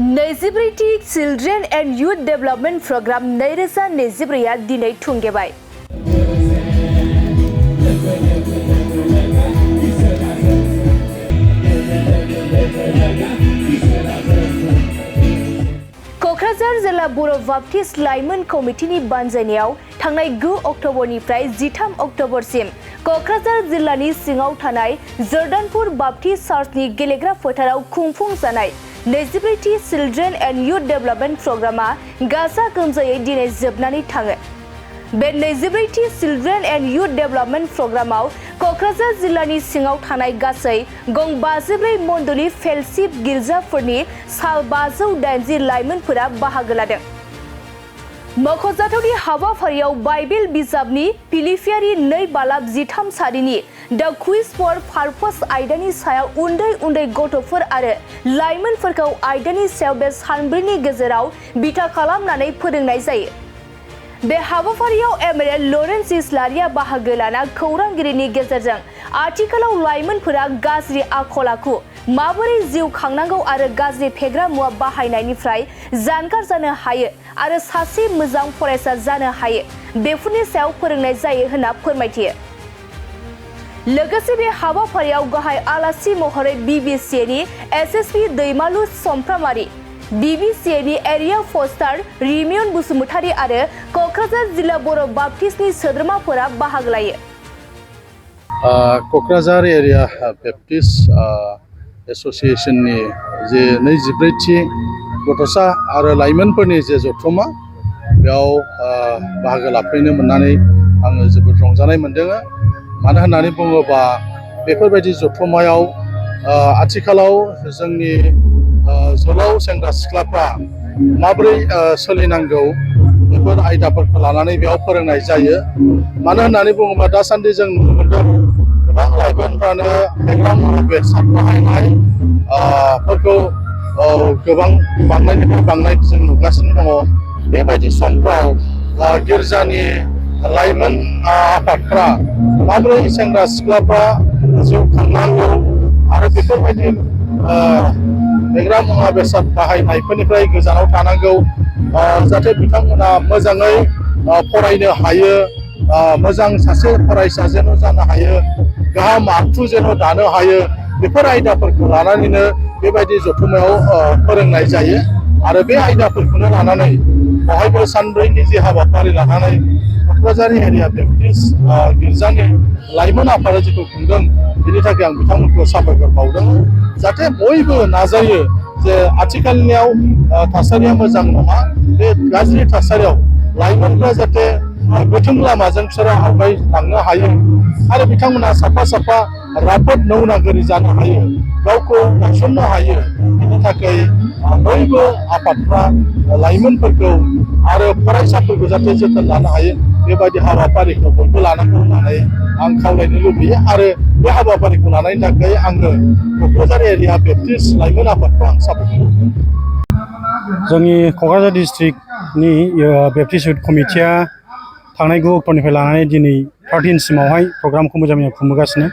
24 Children and Youth Development Program 2024 दिनै थुंगेबाय। क'क्राझार जिल्ला बर' Baptist लाइमोन कमिटिनि बानजायनायाव थांनाय 9 अक्ट'बरनिफ्राय 13 अक्ट'बरसिम क'क्राझार जिल्लानि सिङाव थानाय जर्दानपुर बाप्टिस्ट चार्चनि गेलेग्रा फोथाराव खुंफुं जानाय 24 चिल्ड्रेन एन्ड युथ डेभेलपमेन्ट प्रग्रामा गाजा गोमजायै दिनै जोबनानै थाङो। बे 24 चिल्ड्रेन एन्ड युथ डेभेलपमेन्ट प्रग्रामाव क'क्राझार जिल्लानि सिङाव थानाय गासै गं 54 मण्डली फेलशिप गिर्जाफोरनि 580 लाइमोनफोरा बाहागो लादों। मख'जाथावनि हाबाफारियाव बाइबेल बिजाबनि फिलिपियारि 2 बालाब 13 सारिनि द क्विज फर पार्पस आयदानि सायाव उन्दै गथ'फोर आरो लाइमोनफोरखौ आयदानि सायाव बे सानब्रैनि गेजेराव बिथा खालामनानै फोरोंनाय जायो। बे हाबाफारियाव एमएलए लरेन्स इस्लारिया बाहागो लाना खौरांगिरिनि गेजेरजों आथिखालाव लाइमोनफोरा गाज्रि आखल आखु माबोरै जिउ खांनांगौ आरो गाज्रि फेग्रा मुवा बाहायनायनिफ्राय जानगार जानो हायो आरो सासे मोजां फरायसा जानो हायो बेफोरनि सायाव फोरोंनाय जायो होनना फोरमायथियो। लोगोसे बे हाबाफारियाव गाहाय आलासि महरै बीबीसीनि एसएसपी दैमालु समफ्रामारि, बीबीसीनि एरिया फस्टार रिमियन बसुमतारी आरो क'क्राझार जिल्ला बर' बाप्टिस्टनि सोद्रोमाफोरा बाहागो लायो। क'क्राझार एरिया बेप्टिस्ट एस'सिएशननि जे 24थि गथ'सा आरो लाइमोनफोरनि जे जथुम्मा बेयाव बाहागो लाफैनो मोननानै आङो जोबोद रंजानाय मोन्दों। मानो होननानै बुङोबा बेफोरबायदि जथुम्मायाव आथिखालाव जोंनि जोहोलाव सेंग्रा सिख्लाफ्रा माबोरै सोलिनांगौ बेफोर आयदाफोरखौ लानानै बेयाव फोरोंनाय जायो। मानो होननानै बुङोबा दासान्दि जों नुनो मोन्दों गोबां लाइमोनफ्रानो फेग्रा मुवा बेसाद बाहायनाय फोरखौ गोबां बांनायनिफ्राय बांनाय जों नुगासिनो दङ। बेबायदि समफ्राव गिर्जानि लाइमोन आफादफ्रा माबोरै सेंग्रा सिख्लाफ्रा जिउ खांनांगौ आरो बेफोरबायदि फेग्रा मुवा बेसाद बाहायनायफोरनिफ्राय गोजानाव थानांगौ, जाहाथे बिथांमोना मोजाङै फरायनो हायो, मोजां सासे फरायसा जेन' जानो हायो, गाहाम आखु जेन' दानो हायो, बेफोर आयदाफोरखौ लानानैनो बेबायदि जथुम्मायाव फोरोंनाय जायो। आरो बे आयदाफोरखौनो लानानै बहायबो सानब्रैनि जे हाबाफारि लानानै क'क्राझार एरिया बेप्टिस्ट गिर्जानि लाइमोन आफादा जेखौ खुंदों बेनि थाखाय आं बिथांमोनखौ साबायखर बावदों। जाहाथे बयबो नाजायो जे आथिखालनियाव थासारिया मोजां नङा, बे गाज्रि थासारियाव लाइमोनफ्रा जाहाथे गोथों लामाजों बिसोरो आवगायलांनो हायो आरो बिथांमोना साफा राफोद नौनागोरि जानो हायो, गावखौ गायसननो हायो। बेनि थाखाय बयबो आफादफ्रा लाइमोनफोरखौ आरो फरायसाफोरखौ जाहाथे जोथोन लानो हायो बेबायदि हाबाफारिखौ बयबो लानांगौ होननानै आं खावलायनो लुबैयो। आरो बे हाबाफारिखौ लानायनि थाखाय आङो क'क्राझार एरिया बेप्टिस्ट लाइमोन आफादखौ आं साबायखर होयो। जोंनि क'क्राझार डिस्ट्रिक्टनि बेप्टिस्ट युथ कमिटिया थांनाय 9 अक्ट'निफ्राय लानानै दिनै 13 सिमावहाय प्रग्रामखौ मोजाङै खुंबोगासिनो।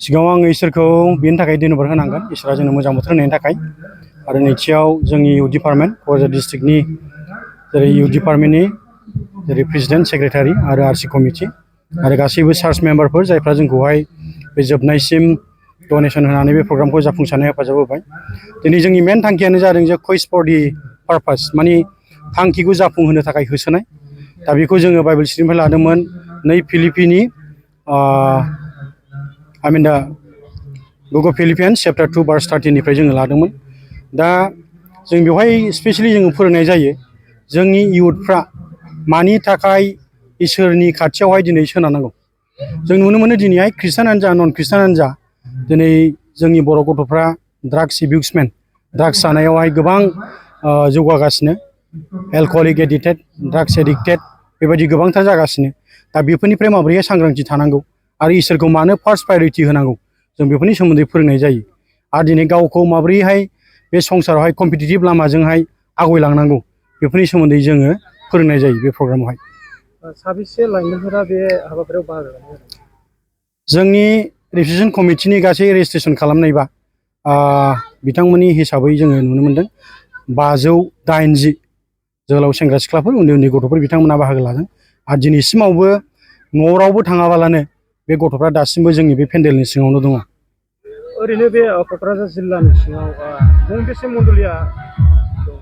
सिगाङाव आङो इसोरखौ बेनि थाखाय धन्यबाद होनांगोन, इसोरा जोंनो मोजां बोथोर होनायनि थाखाय। आरो नैथियाव जोंनि इउथ डिपार्टमेन्ट क'क्राझार डिस्ट्रिक्टनि जेरै इउथ डिपार्टमेन्टनि जेरै प्रेसिडेन्ट सेक्रेटारि आरो आरसि कमिटि आरो गासैबो चार्च मेम्बारफोर जायफ्रा जोंखौहाय बे जोबनायसिम डनेसन होनानै बे प्रग्रामखौ जाफुंसारनायाव हेफाजाब होबाय। दिनै जोंनि मेन थांखियानो जादों जे क्वेस्ट फर दि पार्पास, माने थांखिखौ जाफुंहोनो थाखाय होसोनाय। दा बेखौ जोङो बाइबेल स्टडीनिफ्राय लादोंमोन 2 फिलिपिनि दा बुक अफ फिलिपियान्स चैप्टार 2 भार्स 13निफ्राय जोङो लादोंमोन। दा जों बेवहाय स्पेशेलि जोङो फोरोंनाय जायो जोंनि इयुथफ्रा मानि थाखाय इसोरनि खाथियावहाय दिनै सोनारनांगौ। जों नुनो मोनो दिनैहाय ख्रिस्टानानो जा नन ख्रिस्टानानो जा दिनै जोंनि बर' गथ'फ्रा ड्राग्स एबिउसमेन, ड्राग्स जानायावहाय गोबां जौगागासिनो, एलक'हलिक एडिक्टेड, ड्राग्स एडिक्टेड बेबायदि गोबांथार जागासिनो। दा बेफोरनिफ्राय माबोरैहाय सांग्रांथि थानांगौ आरो इसोरखौ मानो फार्स्ट प्रायरिटि होनांगौ जों बेफोरनि सोमोन्दै फोरोंनाय जायो। आरो दिनै गावखौ माबोरैहाय बे संसारावहाय कम्पिटिटिभ लामाजोंहाय आवगायलांनांगौ बेफोरनि सोमोन्दै जोङो फोरोंनाय जायो बे प्रग्रामावहाय। साबेसे लाइमोनफोरा बे हाबाफारियाव बाहागो लादों? जोंनि रेजिस्ट्रेसन कमिटिनि गासै रेजिस्ट्रेसन खालामनायबा बिथांमोननि हिसाबै जोङो नुनो मोन्दों 580 जोहोलाव सेंग्रा सिख्लाफोर उन्दै उन्दै गथ'फोर बिथांमोना बाहागो लादों आरो दिनैसिमावबो न'आव रावबो थाङाबालानो बे गथ'फ्रा दासिमबो जोंनि बे पेन्डेलनि सिङावनो दङ। ओरैनो बे क'क्राझार जिल्लानि सिङाव गंबेसे मण्डलिया दं?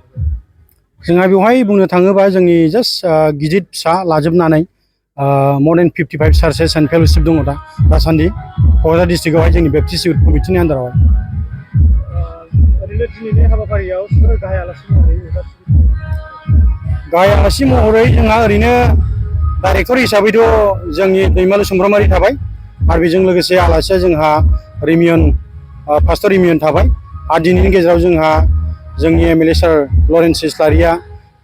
जोंहा बेवहाय बुंनो थाङोबा जोंनि जास्ट गिदिर फिसा लाजोबनानै more than 55 charges and fellowship दङ दासान्दि क'क्राझार डिस्ट्रिक्टआवहाय जोंनि बेप्टिस्ट इउथ कमिटिनि आन्दारावहाय। ओरैनो दिनैनि हाबाफारियाव सोर गाहाय आलासि महरै नुजाथिदों? गाहाय आलासि महरै जोंहा ओरैनो डाइरेक्टर हिसाबैथ' जोंनि दैमालु सुमफ्रामारि थाबाय आरो बेजों लोगोसे आलासिया जोंहा पास्टर रिमियन थाबाय आरो दिनैनि गेजेराव जोंहा जोंनि एमएलए सार लरेन्स इस्लारिया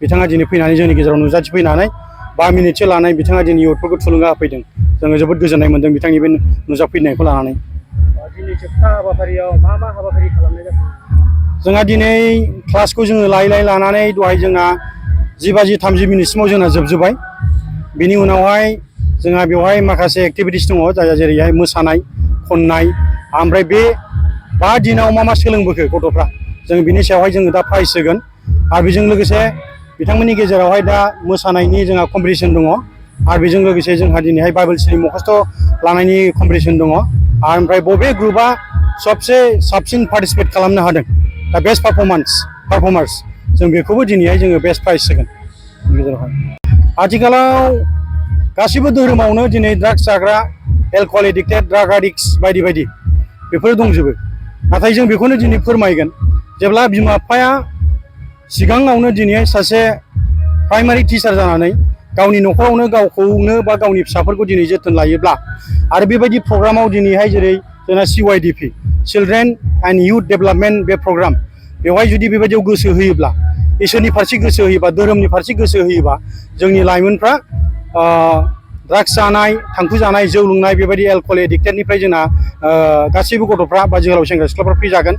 बिथाङा दिनै फैनानै जोंनि गेजेराव नुजाथिफैनानै 5 मिनिटसो लानाय बिथाङा दिनै इउथफोरखौ थुलुंगा होफैदों। जोङो जोबोद गोजोननाय मोन्दों बिथांनि बे नुजाफैनायखौ लानानै। दिनै जोबथा हाबाफारियाव मा हाबाफारि खालामनाय जादों? जोंहा दिनै क्लासखौ जोङो लायै लानानै दहाय जोंना 10:30 जोंना जोबजोब्बाय। बिनि उनावहाय जोंहा बेवहाय माखासे एक्टिभिटिस दङ जायहा जेरैहाय मोसानाय खननाय ओमफ्राय बे 5 दिनाव मा सोलोंबोखो गथ'फ्रा जों बिनि सायावहाय जोङो दा प्राइज होगोन आरो बेजों लोगोसे बिथांमोननि गेजेरावहाय दा मोसानायनि जोंहा कम्पिटिसन दङ आरो बेजों लोगोसे जोंहा दिनैहाय बाइबेल स्टाडि मखस्थ' लानायनि कम्पिटिसन दङ आरो ओमफ्राय बबे ग्रुपआ सबसे साबसिन पार्टिसिपेट खालामनो हादों दा बेस्ट पारफर्मार्स जों बेखौबो दिनैहाय जोङो बेस्ट प्राइज होगोन गेजेरावहाय। आथिखालाव गासैबो धोरोमावनो दिनै ड्राग्स जाग्रा एलक'हल एडिक्टेड ड्राग एडिक्ट्स बायदि बायदि बेफोर दंजोबो नाथाय जों बेखौनो दिनै फोरमायगोन जेब्ला बिमा बिफाया सिगाङावनो दिनैहाय सासे प्राइमारि टिचार जानानै गावनि न'खरावनो गावखौनो बा गावनि फिसाफोरखौ दिनै जोथोन लायोब्ला आरो बेबायदि प्रग्रामाव दिनैहाय जेरै जोंना CYDP children and youth development बे प्रग्राम बेवहाय जुदि बेबायदियाव गोसो होयोब्ला इसोरनि फारसे गोसो होयोबा धोरोमनि फारसे गोसो होयोबा जोंनि लाइमोनफ्रा ड्राग्स जानाय थांखु जानाय जौ लोंनाय बेबायदि एलक'हल एडिक्टेडनिफ्राय जोंना गासैबो गथ'फ्रा बा जोहोलाव सेंग्रा सिख्लाफ्रा फ्रि जागोन।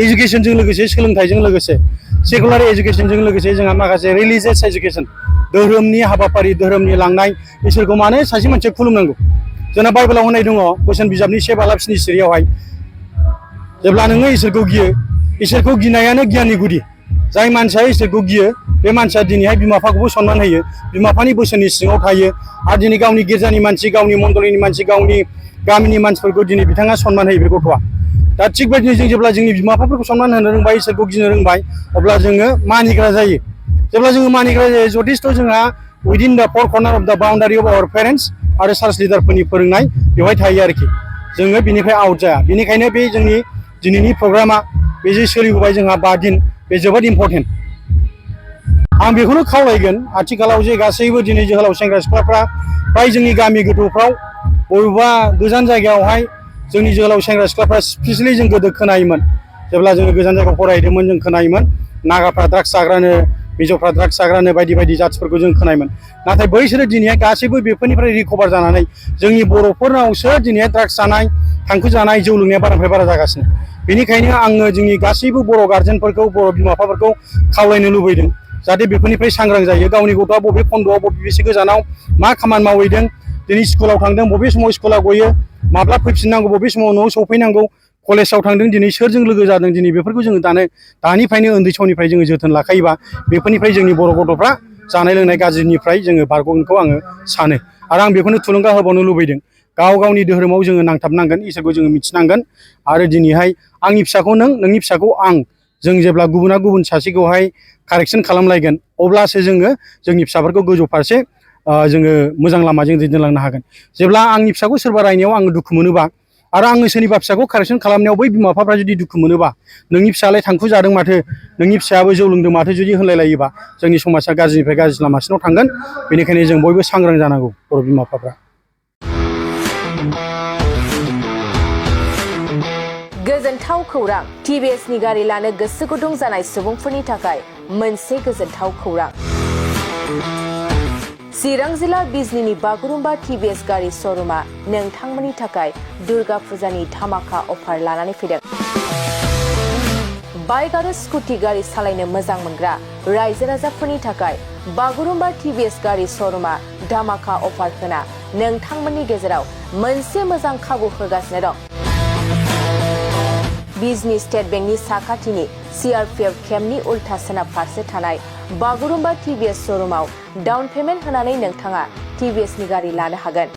एजुकेसनजों लोगोसे सोलोंथाइजों लोगोसे सेकुलार एजुकेसनजों लोगोसे जोंहा माखासे रिलिजियास एजुकेसन धोरोमनि हाबाफारि धोरोमनि लांनाय इसोरखौ मानो सासे मानसिया खुलुमनांगौ जोंना बाइबेलाव होनाय दङ बोसोन बिजाबनि 7 बालाब 7 सिरियावहाय जेब्ला नोङो इसोरखौ गिनायानो गियाननि गुदि जाय मानसिया इसोरखौ गियो बे मानसिया दिनैहाय बिमा बिफाखौबो सनमान होयो बिमा बिफानि बोसोननि सिङाव थायो आरो दिनै गावनि गिर्जानि मानसि गावनि मण्डलिनि मानसि गावनि गामिनि मानसिफोरखौ दिनै बिथाङा सनमान होयो बे गथ'आ। दा थिग बायदिनो जों जेब्ला जोंनि बिमा बिफाफोरखौ सनमान होनो रोंबाय इसोरखौ गिनो रोंबाय अब्ला जोङो मानिग्रा जायो। जेब्ला जोङो मानिग्रा जायो जथेस्थ' जोंहा उइदिन दा 4 कर्नार अफ दा बाउन्डारि अफ आवर पेरेन्टस आरो चार्च लिडारफोरनि फोरोंनाय बेवहाय थायो आरोखि जोङो बिनिफ्राय आउट जाया। बेनिखायनो बे जोंनि दिनैनि प्रग्रामा बे जे सोलिबोबाय जोंहा 5 दिन बे जोबोद इम्परटेन्ट। आं बेखौनो खावलायगोन आथिखालाव जे गासैबो दिनै जोहोलाव सेंग्रा सिख्लाफ्रा फ्राय जोंनि गामि गोथौफ्राव बबेबा गोजान जायगायावहाय जोंनि जोहोलाव सेंग्रा सिख्लाफ्रा स्पेसियेलि जों गोदो खोनायोमोन जेब्ला जोङो गोजान जायगायाव फरायदोंमोन जों खोनायोमोन नागाफ्रा ड्राग्स जाग्रानो मिज'फ्रा ड्राग्स जाग्रानो बायदि बायदि जाथिफोरखौ जों खोनायोमोन नाथाय बैसोरो दिनैहाय गासैबो बेफोरनिफ्राय रिकभार जानानै जोंनि बर'फोरनावसो दिनैहाय ड्राग्स जानाय थांखु जानाय जौ लोंनाया बारानिफ्राय बारा जागासिनो। बेनिखायनो आङो जोंनि गासैबो बर' गार्जेनफोरखौ बर' बिमा बिफाफोरखौ खावलायनो लुबैदों जाहाथे बेफोरनिफ्राय सांग्रां जायो गावनि गथ'आ बबे खन्द'आव बबेसे गोजानाव मा खामानि मावहैदों दिनै स्कुलाव थांदों बबे समाव स्कुला गयो माब्ला फैफिननांगौ बबे समाव न'आव सौफैनांगौ कलेजाव थांदों दिनै सोरजों लोगो जादों दिनै बेफोरखौ जोङो दानिफ्रायनो उन्दै समनिफ्राय जोङो जोथोन लाखायोबा बेफोरनिफ्राय जोंनि बर' गथ'फ्रा जानाय लोंनाय गाज्रिनिफ्राय जोङो बारग'गोनखौ आङो सानो आरो आं बेखौनो थुलुंगा होबावनो लुबैदों गावनि धोरोमाव जोङो नांथाबनांगोन इसोरखौ जोङो मिथिनांगोन आरो दिनैहाय आंनि फिसाखौ नोंनि फिसाखौ आं जों जेब्ला गुबुना गुबुन सासेखौहाय कारेक्सन खालामलायगोन अब्लासो जोङो जोंनि फिसाफोरखौ गोजौ फारसे जोङो मोजां लामाजों दैदेनलांनो हागोन। जेब्ला आंनि फिसाखौ सोरबा रायनायाव आङो दुखु मोनोबा आरो आङो सोरनिबा फिसाखौ कारेक्सन खालामनायाव बै बिमा बिफाफ्रा जुदि दुखु मोनोबा नोंनि फिसालाय थांखु जादों माथो नोंनि फिसायाबो जौ लोंदों माथो जुदि होनलायलायोबा जोंनि समाजा गाज्रिनिफ्राय गाज्रि लामासिनाव थांगोन। बेनिखायनो जों बयबो सांग्रां जानांगौ बर' बिमा बिफाफ्रा। गोजोनथाव खौरां TBSनि गारि लानो गोसो गुदुं जानाय सुबुंफोरनि थाखाय मोनसे गोजोनथाव खौरां। चिरां जिल्ला बिजनीनि बागुरुम्बा TBS गारि श'रुमा नोंथांमोननि थाखाय दुर्गा फुजानि धामाका अफार लानानै फैदों। बाइक आरो स्कुटि गारि सालायनो मोजां मोनग्रा रायजो राजाफोरनि थाखाय बागुरुम्बा TBS गारि श'रुमा धामाका अफार होना नोंथांमोननि गेजेराव मोनसे मोजां खाबु होगासिनो दं। बिजनी स्टेट बेंकनि साखाथिनि CRPF केम्पनि उल्था सोनाब फारसे थानाय बागुरुम्बा TVS श'रुमाव डाउन पेमेन्ट होनानै नोंथाङा TVS नि गारि लानो हागोन।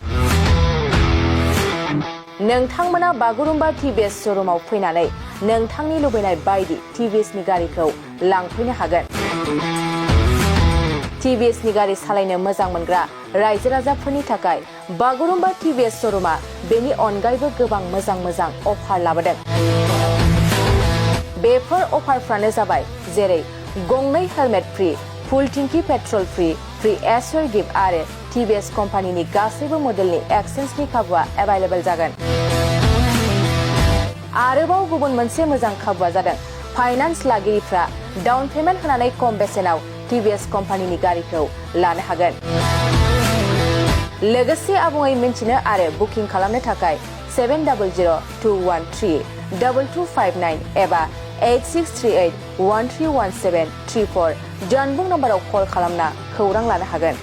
नोंथांमोना बागुरुम्बा TVS श'रुमाव फैनानै नोंथांनि लुबैनाय बायदि TVS नि गारिखौ लांफैनो हागोन। TVS नि गारि सालायनो मोजां मोनग्रा रायजो राजाफोरनि थाखाय बागुरुम्बा TVS श'रुमा बेनि अनगायैबो गोबां मोजां अफार लाबोदों। बेफोर अफारफ्रानो जाबाय जेरै गंनै हेलमेट फ्री, फुल टिंकी पेट्रल फ्री एसर गिफ्ट आरो TVS कम्पानिनि गासैबो मडेलनि एक्सचेन्जनि खाबुआ एभेलेबल जागोन। आरोबाव गुबुन मोनसे मोजां खाबुआ जादों फाइनान्स लागिरिफ्रा डाउन पेमेन्ट होनानै खम बेसेनाव TVS कम्पानिनि गारिखौ लानो हागोन। लोगोसे आबुङै मिन्थिनो आरो बुकिं खालामनो थाखाय 7002132259 एबा 8638131734 जानबुं नम्बराव कल खालामना खौरां लानो हागोन।